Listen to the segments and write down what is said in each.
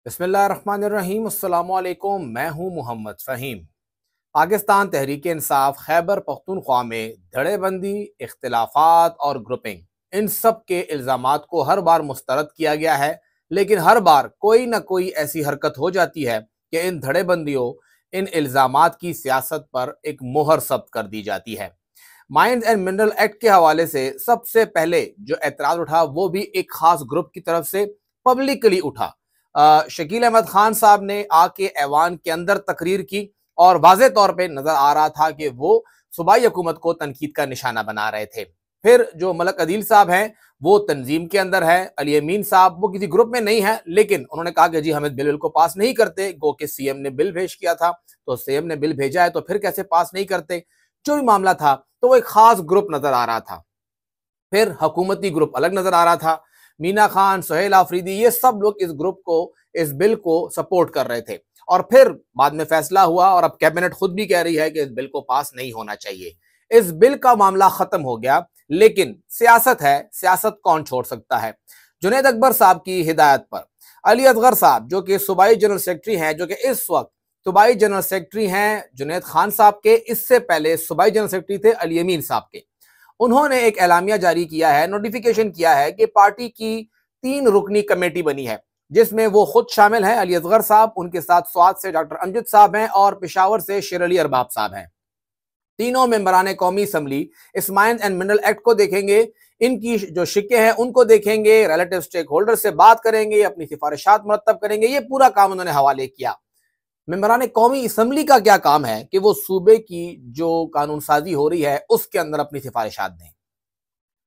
बिस्मिल्लाहिर्रहमानिर्रहीम, अस्सलामुअलैकुम। मैं हूं मोहम्मद फ़हीम। पाकिस्तान तहरीक इंसाफ खैबर पख्तूनख्वा में धड़ेबंदी, इख्तिलाफात और ग्रुपिंग, इन सब के इल्ज़ामात को हर बार मुस्तरद किया गया है, लेकिन हर बार कोई ना कोई ऐसी हरकत हो जाती है कि इन धड़ेबंदियों, इन इल्ज़ामात की सियासत पर एक मोहर सब्त कर दी जाती है। माइंस एंड मिनरल एक्ट के हवाले से सबसे पहले जो एतराज़ उठा वो भी एक खास ग्रुप की तरफ से पब्लिकली उठा। शकील अहमद खान साहब ने आके ऐवान के अंदर तकरीर की और वाज़े तौर पे नजर आ रहा था कि वो सूबाई हुकूमत को तनकीद का निशाना बना रहे थे। फिर जो मलक अदील साहब हैं वो तंजीम के अंदर है, अली अमीन साहब वो किसी ग्रुप में नहीं है, लेकिन उन्होंने कहा कि जी हम इस बिल को पास नहीं करते। गो के सीएम ने बिल भेज किया था, तो सीएम ने बिल भेजा है तो फिर कैसे पास नहीं करते। जो भी मामला था तो वो एक खास ग्रुप नजर आ रहा था। फिर हुकूमती ग्रुप अलग नजर आ रहा था। मीना खान, सुहेल आफरीदी, ये सब लोग इस ग्रुप को, इस बिल को सपोर्ट कर रहे थे। और फिर बाद में फैसला हुआ और अब कैबिनेट खुद भी कह रही है कि इस बिल को पास नहीं होना चाहिए। इस बिल का मामला खत्म हो गया, लेकिन सियासत है, सियासत कौन छोड़ सकता है। जुनैद अकबर साहब की हिदायत पर अली असगर साहब जो कि सूबाई जनरल सेक्रेटरी हैं, जो कि इस वक्त सूबाई जनरल सेक्रेटरी हैं जुनैद खान साहब के, इससे पहले सूबाई जनरल सेक्रेटरी थे अली अमीन साहब के, उन्होंने एक एलामिया जारी किया है, नोटिफिकेशन किया है कि पार्टी की 3 रुकनी कमेटी बनी है, जिसमें वो खुद शामिल हैं, अली असगर साहब, उनके साथ स्वात से डॉक्टर अमजद साहब हैं और पेशावर से शेर अली अरबाब साहब हैं। तीनों मेंबरान कौमी असम्बली इस माइंस एंड मिनरल एक्ट को देखेंगे, इनकी जो शिक्के हैं उनको देखेंगे, रिलेटिव स्टेक होल्डर से बात करेंगे, अपनी सिफारिशात मुरत्तब करेंगे। ये पूरा काम उन्होंने हवाले किया। मेंबरान कौमी असम्बली का क्या काम है कि वो सूबे की जो कानून साजी हो रही है उसके अंदर अपनी सिफारिशात दें।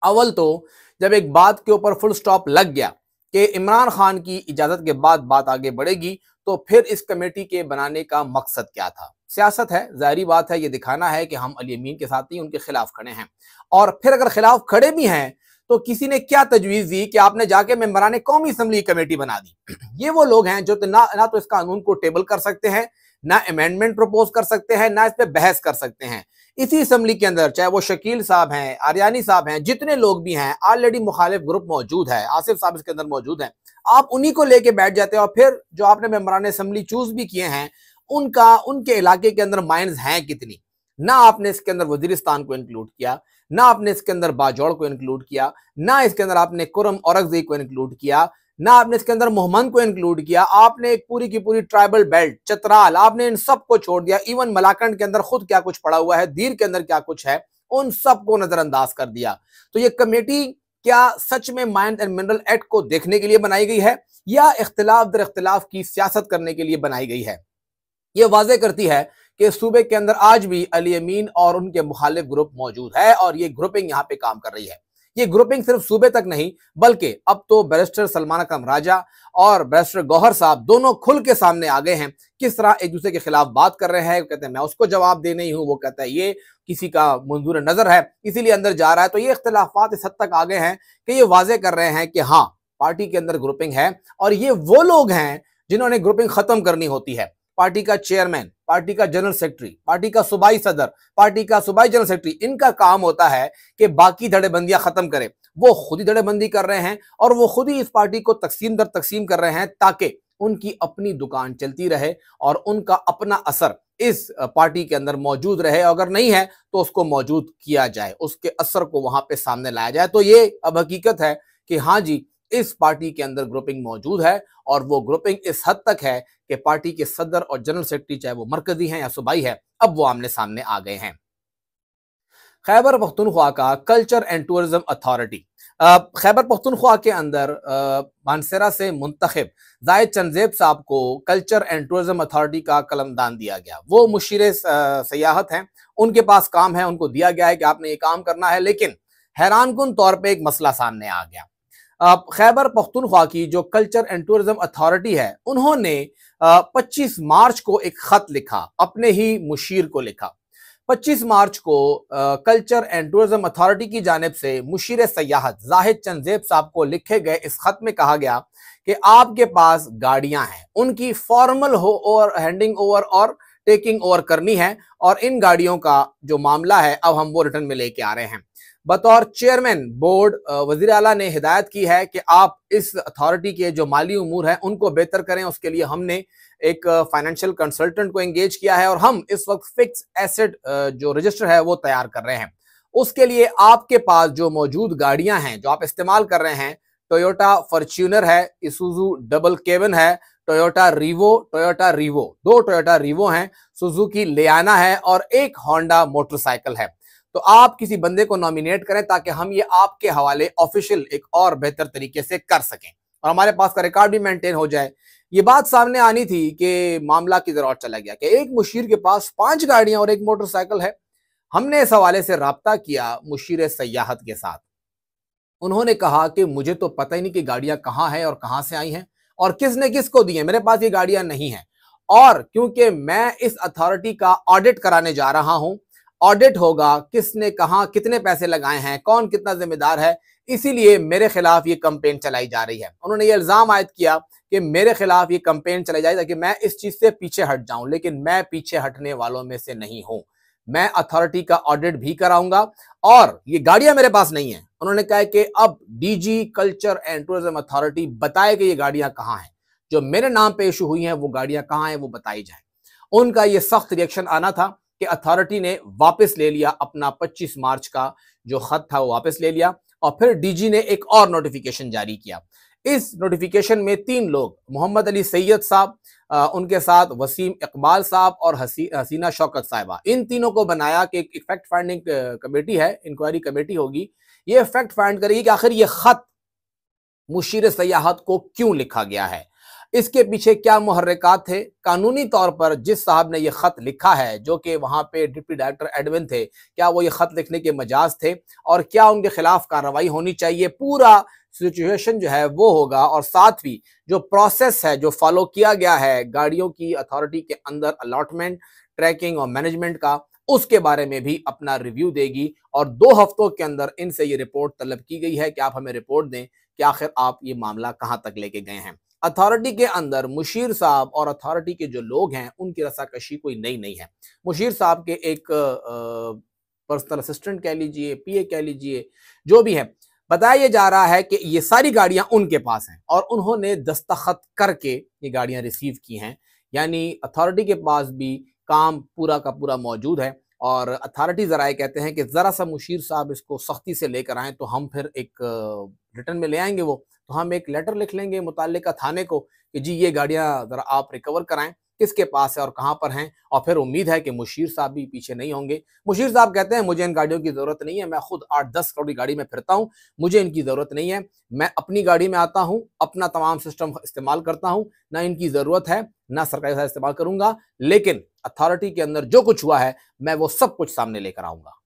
अव्वल तो जब एक बात के ऊपर फुल स्टॉप लग गया कि इमरान खान की इजाजत के बाद बात आगे बढ़ेगी, तो फिर इस कमेटी के बनाने का मकसद क्या था। सियासत है, जाहिर बात है, ये दिखाना है कि हम अली अमीन के साथ ही उनके खिलाफ खड़े हैं। और फिर अगर खिलाफ खड़े भी हैं तो किसी ने क्या तजवीज दी कि आपने जाके मेंबरान कौमी असम्बली कमेटी बना दी। ये वो लोग हैं जो ना तो इस कानून को टेबल कर सकते हैं, ना अमेंडमेंट प्रपोज कर सकते हैं, ना इस पर बहस कर सकते हैं। इसी असम्बली के अंदर चाहे वो शकील साहब हैं, आर्यानी साहब हैं, जितने लोग भी हैं, ऑलरेडी मुखालिफ ग्रुप मौजूद है, आसिफ साहब इसके अंदर मौजूद हैं, आप उन्हीं को लेके बैठ जाते हैं। और फिर जो आपने मेंबरान असम्बली चूज भी किए हैं, उनका उनके इलाके के अंदर माइंस हैं कितनी। ना आपने इसके अंदर वजीरिस्तान को इंक्लूड किया, ना आपने इसके अंदर बाजौड़ को इंक्लूड किया, ना इसके अंदर आपने कुरम औरंगजेब को इंक्लूड किया, ना आपने इसके अंदर मोहम्मद को इंक्लूड किया। आपने एक पूरी की पूरी ट्राइबल बेल्ट, चतराल, आपने इन सबको छोड़ दिया। इवन मलाकंड के अंदर खुद क्या कुछ पड़ा हुआ है, दीर के अंदर क्या कुछ है, उन सबको नजरअंदाज कर दिया। तो ये कमेटी क्या सच में माइंस एंड मिनरल एक्ट को देखने के लिए बनाई गई है या इख्तिलाफ दर इख्तिलाफ की सियासत करने के लिए बनाई गई है। ये वाजे करती है कि सूबे के अंदर आज भी अली अमीन और उनके मुखालिफ ग्रुप मौजूद है और ये ग्रुपिंग यहाँ पे काम कर रही है। ये ग्रुपिंग सिर्फ सूबे तक नहीं, बल्कि अब तो बैरिस्टर सलमान अकरम राजा और बैरिस्टर गौहर साहब दोनों खुल के सामने आ गए हैं। किस तरह एक दूसरे के खिलाफ बात कर रहे हैं। कहते हैं मैं उसको जवाब दे नहीं हूं, वो कहता है ये किसी का मंजूर नजर है इसीलिए अंदर जा रहा है। तो ये इख्तिलाफात इस हद तक आ गए हैं कि ये वाजे कर रहे हैं कि हाँ, पार्टी के अंदर ग्रुपिंग है और ये वो लोग हैं जिन्होंने ग्रुपिंग खत्म करनी होती है। पार्टी का चेयरमैन, पार्टी का जनरल सेक्रेटरी, पार्टी का सूबाई सदर, पार्टी का सूबाई जनरल सेक्रेटरी, इनका काम होता है कि बाकी धड़ेबंदियां खत्म करें। वो खुद ही धड़ेबंदी कर रहे हैं और वो खुद ही इस पार्टी को तकसीम दर तकसीम कर रहे हैं ताकि उनकी अपनी दुकान चलती रहे और उनका अपना असर इस पार्टी के अंदर मौजूद रहे। अगर नहीं है तो उसको मौजूद किया जाए, उसके असर को वहां पे सामने लाया जाए। तो ये अब हकीकत है कि हाँ जी, इस पार्टी के अंदर ग्रुपिंग मौजूद है और वो ग्रुपिंग इस हद तक है कि पार्टी के सदर और जनरल सेक्रेटरी, चाहे वो मरकजी हैं या सूबाई है, अब वो आमने सामने आ गए हैं। खैबर पख्तूनख्वा का culture and tourism authority, Khyber Pakhtunkhwa के अंदर मानसरा से मुंतखब जाहिद चंदेब साहब को कल्चर एंड टूरिज्म अथॉरिटी का कलमदान दिया गया। वो मुशीर सयाहत हैं, उनके पास काम है, उनको दिया गया है कि आपने ये काम करना है। लेकिन हैरानकुन तौर पर एक मसला सामने आ गया। खैबर पख्तूनख्वा की जो कल्चर एंड टूरिज्म अथॉरिटी है, उन्होंने 25 मार्च को एक खत लिखा, अपने ही मुशीर को लिखा। 25 मार्च को कल्चर एंड टूरिज्म अथॉरिटी की जानिब से मुशीर सयाहत जाहिद चंदेब साहब को लिखे गए इस खत में कहा गया कि आपके पास गाड़ियां हैं, उनकी फॉर्मल हो और हैंडिंग ओवर और टेकिंग ओवर करनी है और इन गाड़ियों का जो मामला है अब हम वो रिटर्न में लेके आ रहे हैं। बतौर चेयरमैन बोर्ड वजीर आला ने हिदायत की है कि आप इस अथॉरिटी के जो माली उमूर हैं उनको बेहतर करें। उसके लिए हमने एक फाइनेंशियल कंसल्टेंट को एंगेज किया है और हम इस वक्त फिक्स एसेट जो रजिस्टर है वो तैयार कर रहे हैं। उसके लिए आपके पास जो मौजूद गाड़ियां हैं जो आप इस्तेमाल कर रहे हैं, टोयोटा फॉर्च्यूनर है, इसुजू डबल केबिन है, टोयोटा रीवो, दो टोयोटा रीवो हैं, सुजुकी लियाना है और एक होंडा मोटरसाइकिल है। तो आप किसी बंदे को नॉमिनेट करें ताकि हम ये आपके हवाले ऑफिशियल एक और बेहतर तरीके से कर सकें और हमारे पास का रिकॉर्ड भी मेंटेन हो जाए। ये बात सामने आनी थी कि मामला किधर और चला गया कि एक मुशीर के पास 5 गाड़ियां और एक मोटरसाइकिल है। हमने इस हवाले से राब्ता किया मुशीर सयाहत के साथ। उन्होंने कहा कि मुझे तो पता ही नहीं कि गाड़ियां कहां हैं और कहां से आई हैं और किसने किसको दी है, मेरे पास ये गाड़ियां नहीं हैं। और क्योंकि मैं इस अथॉरिटी का ऑडिट कराने जा रहा हूं, ऑडिट होगा किसने कहां कितने पैसे लगाए हैं, कौन कितना जिम्मेदार है, इसीलिए मेरे खिलाफ ये कंपेन चलाई जा रही है। उन्होंने ये इल्जाम आयद किया कि मेरे खिलाफ ये कंपेन चलाई जाए ताकि मैं इस चीज से पीछे हट जाऊं, लेकिन मैं पीछे हटने वालों में से नहीं हूं। मैं अथॉरिटी का ऑडिट भी कराऊंगा और ये गाड़ियां मेरे पास नहीं है। उन्होंने कहा कि अब DG culture and tourism authority बताए कि ये गाड़ियां कहां हैं, जो मेरे नाम पे इशू हुई हैं वो गाड़ियां कहां हैं वो बताई जाए। उनका ये सख्त रिएक्शन आना था कि अथॉरिटी ने वापस ले लिया अपना 25 मार्च का जो खत था वो वापस ले लिया और फिर डीजी ने एक और नोटिफिकेशन जारी किया। इस नोटिफिकेशन में 3 लोग, मोहम्मद अली सैयद साहब, उनके साथ वसीम इकबाल साहब और हसीना शौकत साहिबा, इन तीनों को बनाया कि एक फैक्ट फाइंडिंग कमेटी है, इंक्वायरी कमेटी होगी। ये फैक्ट फाइंड करेगी कि आखिर ये खत मुशीर सयाहत को क्यों लिखा गया है, इसके पीछे क्या मुहर्रिकात थे। कानूनी तौर पर जिस साहब ने यह खत लिखा है, जो कि वहां पे डिप्टी डायरेक्टर एडमिन थे, क्या वो ये खत लिखने के मजाज थे और क्या उनके खिलाफ कार्रवाई होनी चाहिए, पूरा सिचुएशन जो है वो होगा। और साथ भी जो प्रोसेस है जो फॉलो किया गया है गाड़ियों की अथॉरिटी के अंदर अलॉटमेंट, ट्रैकिंग और मैनेजमेंट का, उसके बारे में भी अपना रिव्यू देगी। और 2 हफ्तों के अंदर इनसे ये रिपोर्ट तलब की गई है कि आप हमें रिपोर्ट दें कि आखिर आप ये मामला कहां तक लेके गए हैं। अथॉरिटी के अंदर मुशीर साहब और अथॉरिटी के जो लोग हैं उनकी रसाकशी कोई नई नहीं है। मुशीर साहब के एक पर्सनल असिस्टेंट कह लीजिए, पीए कह लीजिए, जो भी है, बताया जा रहा है कि ये सारी गाड़ियां उनके पास हैं और उन्होंने दस्तखत करके ये गाड़ियां रिसीव की हैं। यानी अथॉरिटी के पास भी काम पूरा का पूरा मौजूद है और अथॉरिटी ज़राए कहते हैं कि ज़रा सा मुशीर साहब इसको सख्ती से लेकर आएँ तो हम फिर एक रिटर्न में ले आएंगे वो, तो हम एक लेटर लिख लेंगे मुताल्लिका थाने को कि जी ये गाड़ियां ज़रा आप रिकवर कराएं, किसके पास है और कहां पर हैं। और फिर उम्मीद है कि मुशीर साहब भी पीछे नहीं होंगे। मुशीर साहब कहते हैं मुझे इन गाड़ियों की ज़रूरत नहीं है, मैं खुद 8-10 करोड़ की गाड़ी में फिरता हूं, मुझे इनकी ज़रूरत नहीं है, मैं अपनी गाड़ी में आता हूं, अपना तमाम सिस्टम इस्तेमाल करता हूं, ना इनकी ज़रूरत है ना सरकारी इस्तेमाल करूंगा, लेकिन अथॉरिटी के अंदर जो कुछ हुआ है मैं वो सब कुछ सामने लेकर आऊंगा।